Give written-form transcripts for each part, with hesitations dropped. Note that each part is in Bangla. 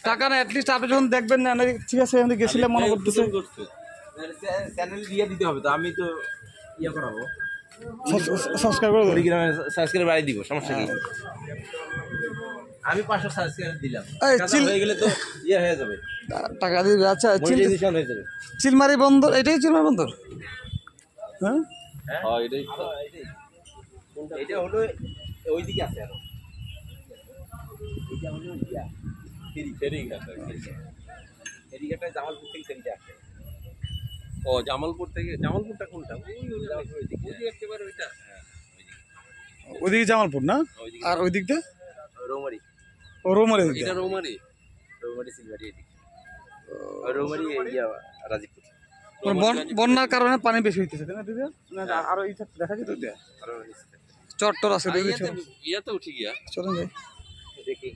টাকা না অ্যাটলিস্ট আপনি যখন দেখবেন না ঠিক আছে আমি গেছিলাম মনে করতেছে চ্যানেল দিয়ে দিতে হবে তো আমি তো ইয়া করাবো সাবস্ক্রাইব করে দেবেন সাবস্ক্রাইব বাড়িয়ে দিব সমস্যা কি আমি 500 সাবস্ক্রাইব দিলাম হয়ে গেলে তো ইয়া হয়ে যাবে টাকা দিবে আচ্ছা মনিটাইজেশন হয়ে যাবে চিলমারি বন্দর এটাই চিলমারি বন্দর হ্যাঁ হ্যাঁ এটাই এটা হলো ওইদিকে আছে আরো এটা হলো ইয়া ফেরিঘাটা জামালপুর থেকে ফেরিটা আসে ও জামালপুর থেকে জামালপুরটা কোনটা ওই একেবারে ওইটা ওইদিকে জামালপুর না আর ওই দিকটা রৌমারি ও রৌমারি এটা রৌমারি সিলভারি এদিকে রৌমারি ইয়া রাজীবপুর বন্যার কারণে পানি বেশি হইতেছে তাই না দিদি আরো এই দেখা যেত চট্টর আছে ইয়াতে উঠি গিয়া চলেন যাই দেখি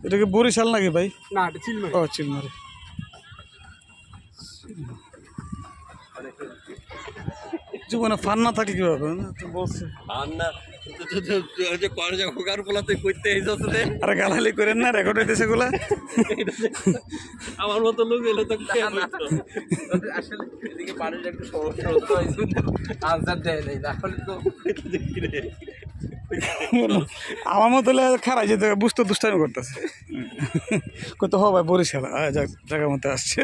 এটা কি বরিশাল নাকি ভাই না এটা চিলমারি ও চিলমারি জীবনে ফান না থাকলে কি হবে না তো বলছে আর না যে কোন জায়গা হোকার পোলাতে কইতে এইছতে আরে গালালি করেন না রেকর্ড হইতেছে গুলা আমার মতো লোক এলো তো আসলে এদিকে পানির একটু সমস্যা হতো আনসার দেয় নাই তাহলে তো আমার মতো খারাপ যেতে বুঝতে দুষ্টামি করতেছে কত হবে বরিশাল জায়গার মধ্যে আসছে